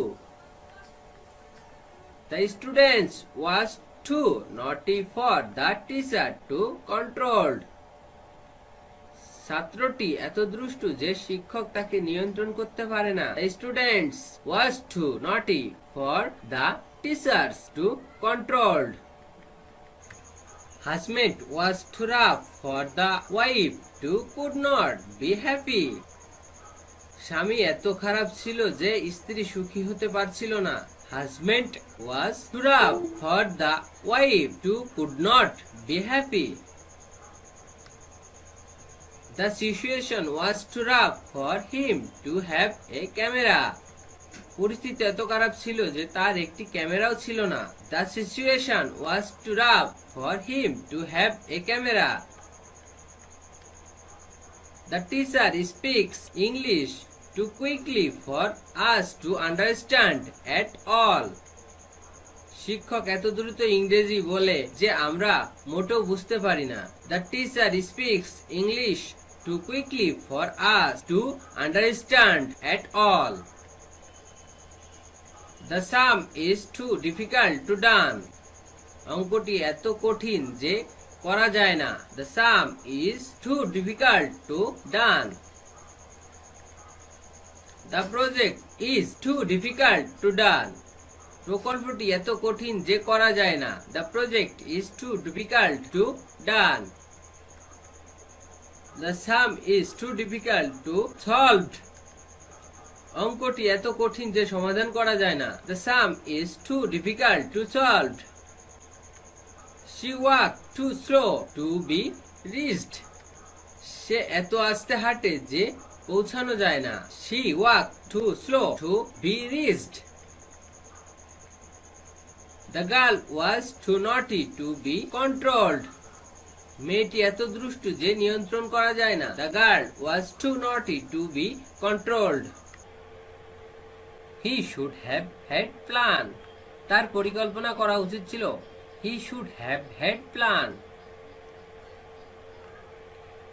Speaker 2: The students was too naughty for the teacher to control. ছাত্রটি এত দুষ্টু যে শিক্ষক তাকে নিয়ন্ত্রণ করতে পারে না। The students was too naughty for the teachers to control. Husband was too rough for the wife to could not be happy. স্বামী এত খারাপ ছিল যে স্ত্রী সুখী হতে পারছিল না। Husband was too rough for the wife to could not be happy. The situation was too rough for him to have a camera. পরিস্থিতি এত খারাপ ছিল যে তার একটি ক্যামেরাও ছিল না। The situation was too rough for him to have a camera. The teacher speaks English too quickly for us to understand at all. শিক্ষক এত দ্রুত ইংরেজি বলে যে আমরা মোটেও বুঝতে পারি না। The teacher speaks English too quickly for us to understand at all. The sum is too difficult to done. অঙ্কটি এত কঠিন যে করা যায় না। The sum is too difficult to done. The project is too difficult to done. প্রকল্পটি এত কঠিন যে করা যায় না। The project is too difficult to done. The sum is too difficult to solve. অঙ্কটি এত কঠিন যে সমাধান করা যায় না। The sum is too difficult to solve. She walked too slow to be reached. সে এত আস্তে হাঁটে যে পৌঁছানো যায় না। She walked too slow to be reached. The girl was too naughty to be controlled. মেয়েটি এত দুষ্টু যে নিয়ন্ত্রণ করা যায় না। The girl was too naughty to be controlled. He should have had plan. তার পরিকল্পনা করা উচিত ছিল। He should have had plan.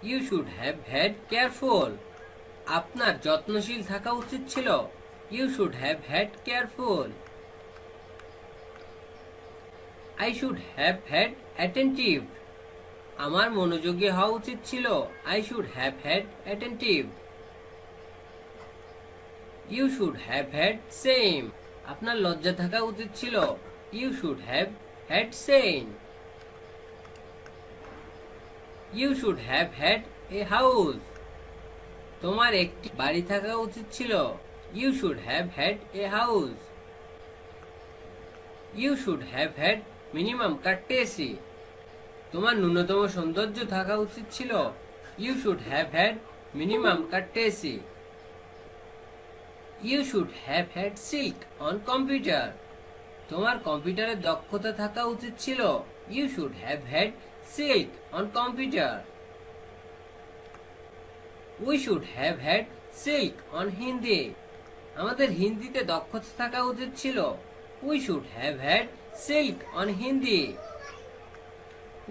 Speaker 2: You should have had careful. আপনার যত্নশীল থাকা উচিত ছিল। You should have had careful. I should have had attentive. আমার মনোযোগী হওয়া উচিত ছিল। I should have had attentive. You should have had same. আপনার লজ্জা থাকা উচিত ছিল। You should have had same. You should have had a house. তোমার একটি বাড়ি থাকা উচিত ছিল। You should have had a house. You should have had minimum courtesy. তোমার ন্যূনতম সৌন্দর্য থাকা উচিত ছিল। You should have had minimum courtesy. You should have had silk on computer. তোমার কম্পিউটারে দক্ষতা থাকা উচিত ছিল। You should have had silk on computer. We should have had silk on Hindi. আমাদের হিন্দিতে দক্ষতা থাকা উচিত ছিল। We should have had silk on Hindi.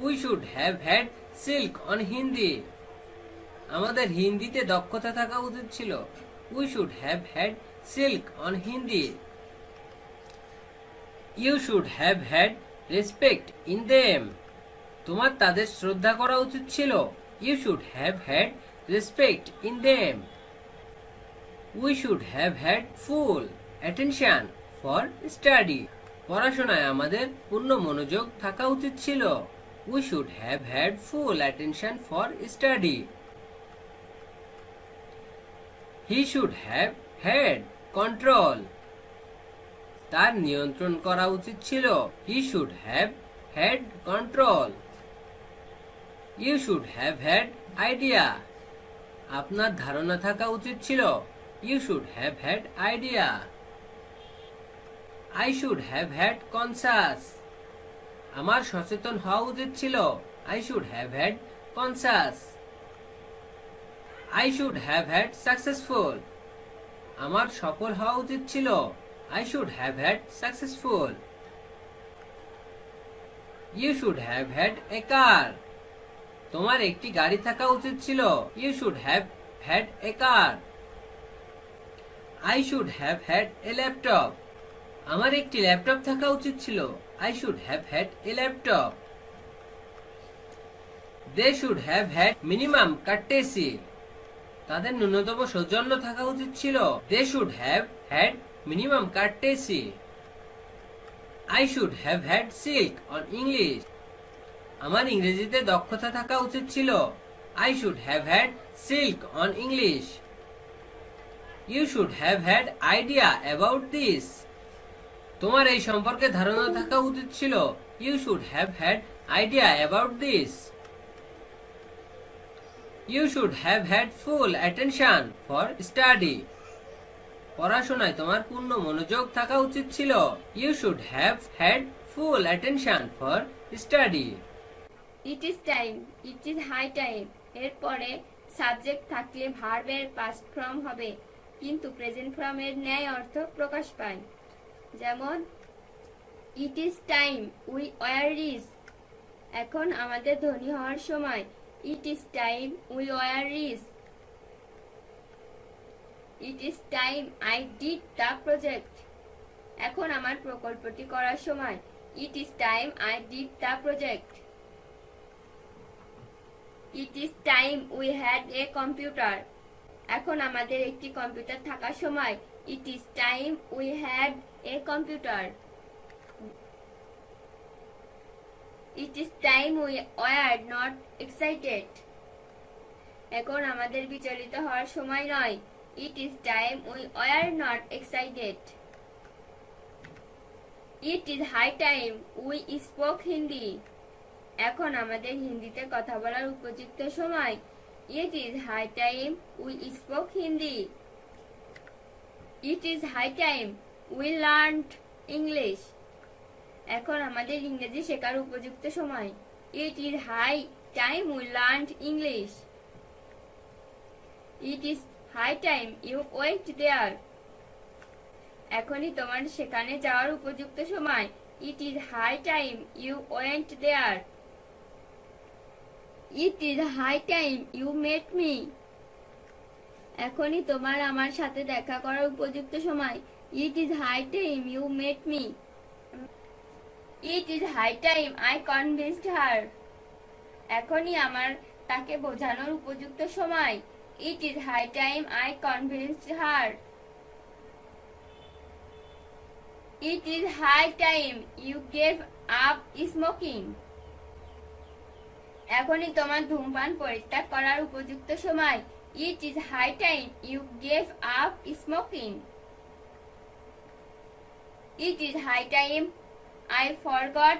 Speaker 2: We should have had silk on Hindi. আমাদের হিন্দিতে দক্ষতা থাকা উচিত ছিল। We should have had silk on Hindi. You should have had respect in them. তোমার তাদের শ্রদ্ধা করা উচিত ছিল। You should have had respect in them. We should have had full attention for study. পড়াশোনায় আমাদের পূর্ণ মনোযোগ থাকা উচিত ছিল। We should have had full attention for study. He should have had control. তার নিয়ন্ত্রণ করা উচিত ছিল। He should have had control. You should have had idea. আপনার ধারণা থাকা উচিত ছিল। You should have had idea. I should have had conscious. আমার সচেতন হওয়া উচিত ছিল। I should have had conscious. I should have had successful. আমার সফল হওয়া উচিত ছিল। I should have had successful. You should have had a car. তোমার একটি গাড়ি থাকা উচিত ছিল। You should have had a car. I should have had a laptop. আমার একটি ল্যাপটপ থাকা উচিত ছিল। I should have had a laptop. They should have had minimum courtesy. তাদের ন্যূনতম সৌজন্য থাকা উচিত ছিল। They should have had minimum courtesy. I should have had silk on English. আমার ইংরেজিতে দক্ষতা থাকা উচিত ছিল। I should have had silk on English. You should have had idea about this. তোমার এই সম্পর্কে ধারণা থাকা উচিত ছিল। You should have had idea about this. You should have had full attention for study. পড়াশোনায় তোমার পূর্ণ মনোযোগ থাকা উচিত ছিল। You should have had full attention for study.
Speaker 1: It is time. It is high time. এরপরে সাবজেক্ট থাকলে ভার্বের পাস্ট ফর্ম হবে, কিন্তু প্রেজেন্ট ফর্মের ন্যায় অর্থ প্রকাশ পায়। যেমন it is time we were rich. এখন আমাদের ধনী হওয়ার সময়। It is time we were rich. It is time I did the project. এখন আমার প্রকল্পটি করার সময়। It is time I did the project. It is time we had a computer. এখন আমাদের একটি কম্পিউটার থাকার সময়। It is time we had a computer. It is time we were not excited. এখন আমাদের বিচলিত হওয়ার সময় নয়। It is time we were not excited. It is high time we spoke Hindi. এখন আমাদের হিন্দিতে কথা বলার উপযুক্ত সময়। It is high time we spoke Hindi. It is high time we learned English. এখন আমাদের ইংরেজি শেখার উপযুক্ত সময়. It is high time we learned English. It is high time you went there. এখনই তোমার সেখানে যাওয়ার উপযুক্ত সময়. It is high time you went there. It is high time you met me. এখনই তোমার আমার সাথে দেখা করার উপযুক্ত সময়. It is high time you met me. It is high time I convinced her. এখনই আমার তাকে বোঝানোর উপযুক্ত সময়. It is high time I convinced her. It is high time you gave up smoking. এখনই তোমার ধূমপান পরিত্যাগ করার উপযুক্ত সময়. It is high time you gave up smoking. It is high time I forgot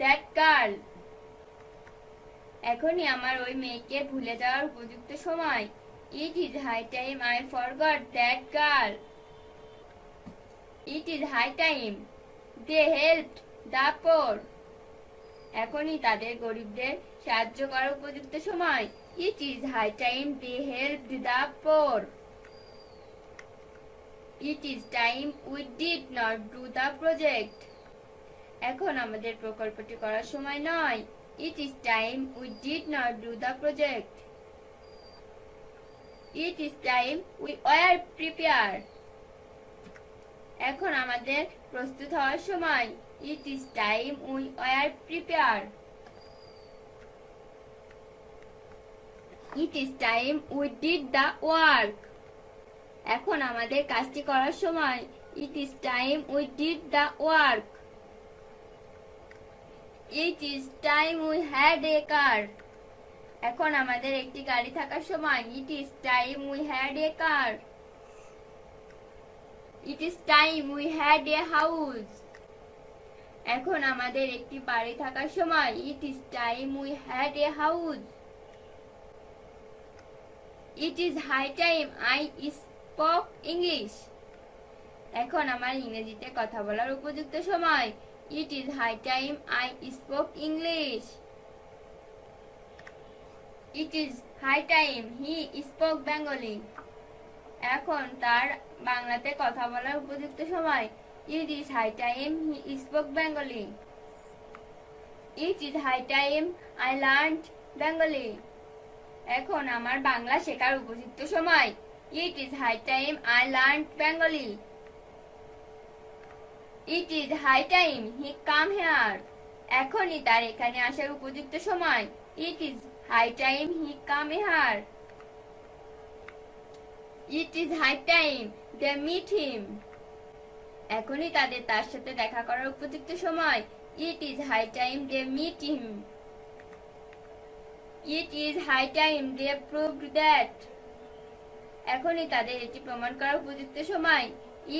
Speaker 1: that girl. এখনই আমার ওই মেয়েকে ভুলে যাওয়ার উপযুক্ত সময়. It is high time I forgot that girl. It is high time they helped the poor. এখনই তাদের গরিবদের সাহায্য করার উপযুক্ত সময়. It is high time they helped the poor. It is time we did not do the project. এখন আমাদের প্রকল্পটি করার সময় নয়. It is time we did not do the project. It is time we were prepared. এখন আমাদের প্রস্তুত হওয়ার সময়. It is time we were prepared. It is time we did the work. এখন আমাদের কাজটি করার সময়. It is time we did the work. It is time we had a car. এখন আমাদের একটি গাড়ি থাকার সময়. It is time we had a car. It is time we had a house. এখন আমাদের একটি বাড়ি থাকার সময়. It is time we had a house. It is high time I spoke English. এখন আমার ইংরেজিতে কথা বলার উপযুক্ত সময়. It is high time I spoke English. It is high time he spoke Bengali. এখন তার বাংলাতে কথা বলার উপযুক্ত সময়. It is high time he spoke Bengali. It is high time I learned Bengali. এখন আমার বাংলা শেখার উপযুক্ত সময়. It is high time I learned Bengali. It is high time he come here. এখনই তার এখানে আসার উপযুক্ত সময়. It is high time he come here. It is high time they meet him. এখনই তার সাথে দেখা করার উপযুক্ত সময়. It is high time they meet him. It is high time they proved that. এখনই তাদের এটি প্রমাণ করার উপযুক্ত সময়.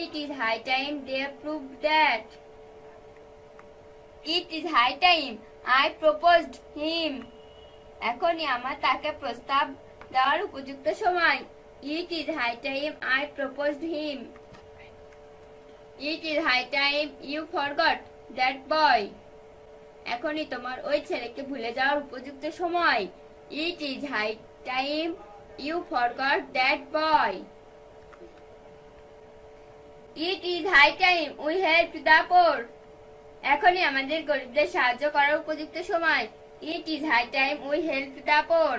Speaker 1: It is high time they proved that. It is high time I proposed him. এখনই আমার তাকে প্রস্তাব দেওয়ার উপযুক্ত সময়. It is high time I proposed him. It is high time you forgot that boy. এখনই তোমার ওই ছেলেকে ভুলে যাওয়ার উপযুক্ত সময়. It is high time you forgot that boy. It is high time we helped the poor. এখনই আমাদের গরিবদের সাহায্য করার উপযুক্ত সময়. It is high time we helped the poor.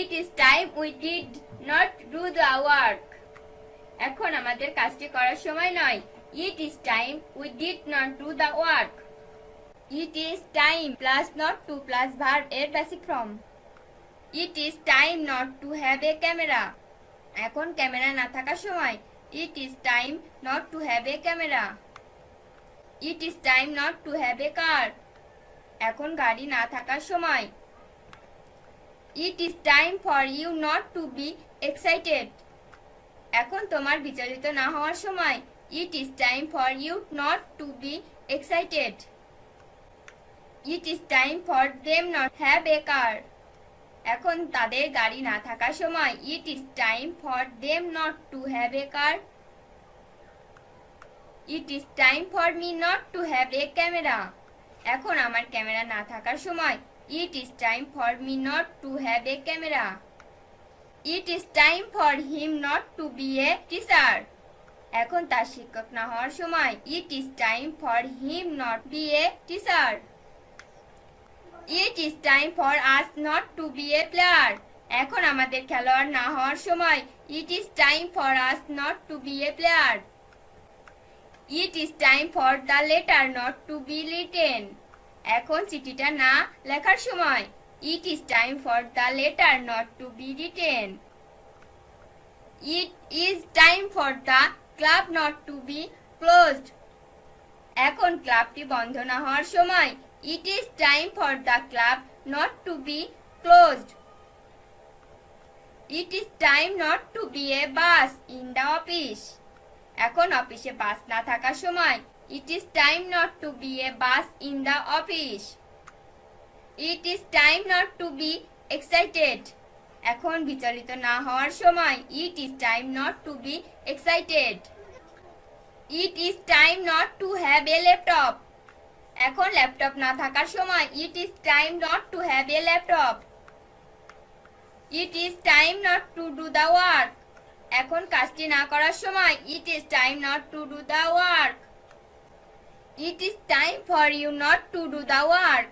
Speaker 1: It is time we did not do the work. এখন আমাদের কাজটি করার সময় নয়. It is time we did not do the work. It is time plus not to plus verb এর basic form. It is time not to have a camera. এখন camera না থাকার সময়. It is time not to have a camera. It is time not to have a car. এখন গাড়ি না থাকার সময়. It is time for you not to be excited. এখন তোমার বিচলিত না হওয়ার সময়. It is time for you not to be excited. It is time for them not have a car. এখন তাদের গাড়ি না থাকার সময় it is time for them not to have a car. It is time for me not to have a camera. এখন আমার camera না থাকার সময় it is time for me not to have a camera. It is time for him not to be a teacher. এখন তার শিক্ষক না হওয়ার সময় it is time for him not be a teacher. It is time for us not to be a player. এখন আমাদের খেলোয়াড় না হওয়ার সময় it is time for us not to be a player. It is time for the letter not to be written. এখন চিঠিটা না লেখার সময় it is time for the letter not to be written. It is time for the club not to be closed. এখন ক্লাবটি বন্ধ না হওয়ার সময় it is time for the club not to be closed. It is time not to be a bus in the office. এখন অফিসে bus না থাকার সময় it is time not to be a bus in the office. It is time not to be excited. এখন বিচলিত না হওয়ার সময় it is time not to be excited. It is time not to have a laptop. এখন laptop না থাকার সময় it is time not to have a laptop. It is time not to do the work. এখন কাজটি না করার সময় it is time not to do the work. It is time for you not to do the work.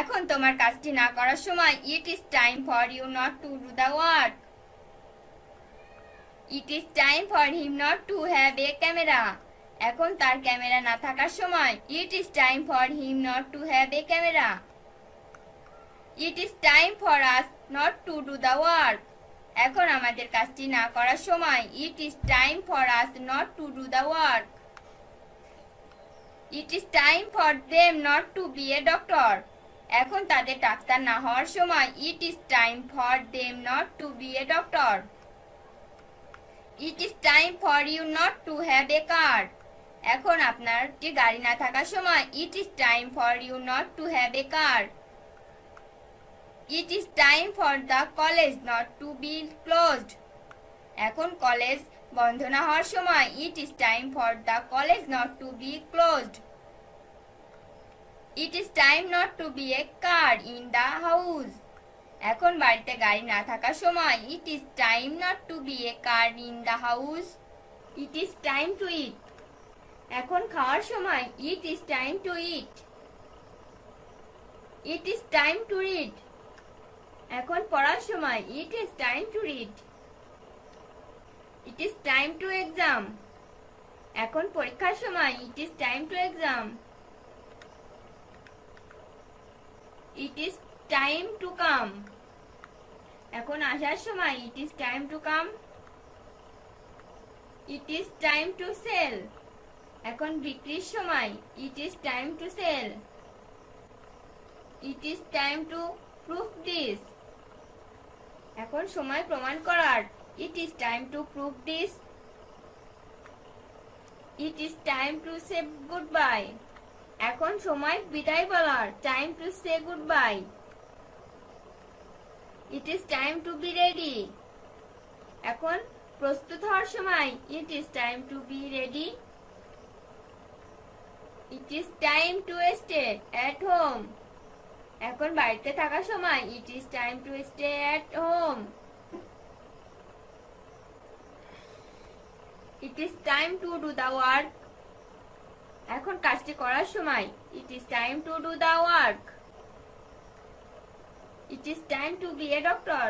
Speaker 1: এখন তোমার কাজটি না করার সময় it is time for you not to do the work. It is time for him not to have a camera. এখন তার camera না থাকার সময় it is time for him not to have a camera. It is time for us not to do the work. এখন আমাদের কাজটি না করার সময় it is time for us not to do the work. It is time for them not to be a doctor. এখন তাদের ডাক্তার না হওয়ার সময় it is time for them not to be a doctor. It is time for you not to have a car. এখন আপনার গাড়ি না থাকার সময় it is time for you not to have a car. It is time for the college not to be closed. এখন college বন্ধ না হওয়ার সময় it is time for the college not to be closed. It is time not to be a car in the house. এখন বাড়িতে গাড়ি না থাকার সময় it is time not to be a car in the house. It is time to ইট। এখন খাওয়ার সময় it is time to eat. It is time to read. এখন পড়ার সময় it is time to read. It is time to exam. এখন পরীক্ষার সময় it is time to exam. It is time to come. এখন আসার সময় it is time to come. It is time to sell. এখন বিক্রির সময় it is time to sell. It is time to prove this. এখন সময় প্রমাণ করার ইট is time to prove this. It is time to say goodbye. এখন সময় বিদায় বলার time to say goodbye. It is time to be ready. এখন প্রস্তুত হওয়ার সময় it is time to be ready. It is time to stay at home. এখন বাড়িতে থাকার সময় it is time to stay at home. It is time to do the work. এখন কাজটি করার সময় it is time to do the work. It is time to be a doctor.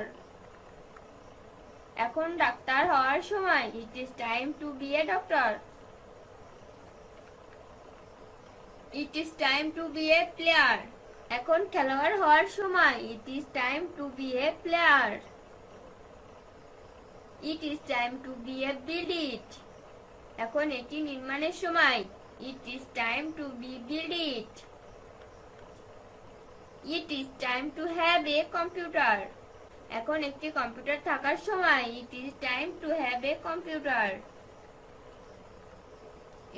Speaker 1: এখন ডাক্তার হওয়ার সময় it is time to be a doctor. It is time to be a player. এখন খেলোয়াড় হওয়ার সময় it is time to be a player. It is time to be a build it. এখন এটি নির্মাণের সময় it is time to be build it. It is time to have a computer. এখন একটি কম্পিউটার থাকার সময় it is time to have a computer.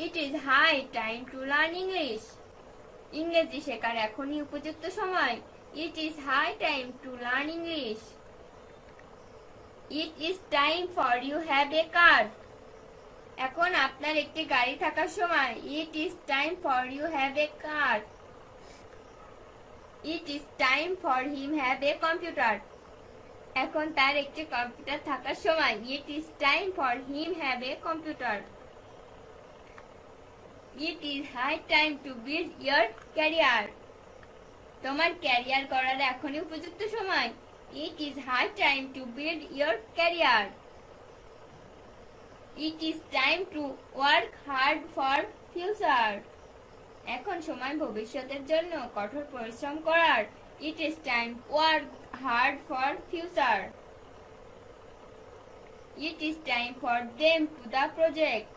Speaker 1: It is high time to learn English. ইংরেজি শেখার এখনই উপযুক্ত সময়। It is high time to learn English. It is time for you have a car. এখন আপনার একটি গাড়ি থাকার সময়। It is time for you have a car. It is time for him have a computer. এখন তার একটি computer থাকার সময়। It is time for him have a computer. It is high time to build your career. তোমার career করার এখনই উপযুক্ত সময়। It is high time to build your career. It is time to work hard for future. এখন সময় ভবিষ্যতের জন্য কঠোর পরিশ্রম করার। It is time to work hard for future. It is time for them to the project.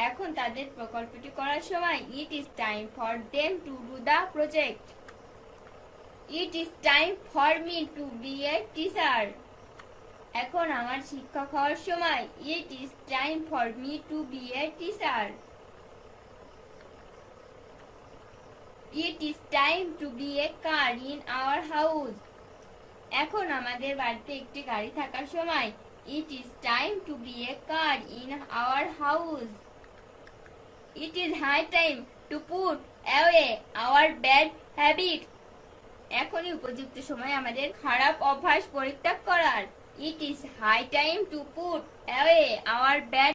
Speaker 1: এখন তাদের প্রকল্পটি করার সময়। It is time for them to do the project. It is time for me to be a teacher. এখন আমার শিক্ষক হওয়ার সময়। It is time for me to be a teacher. It is time to be a car in our house. এখন আমাদের বাড়িতে একটি গাড়ি থাকার সময়। It is time to be a car in our house. It is high time to put away our bad habits. এখনই উপযুক্ত সময় আমাদের খারাপ অভ্যাস পরিত্যাগ করার। It is high time to put away our bad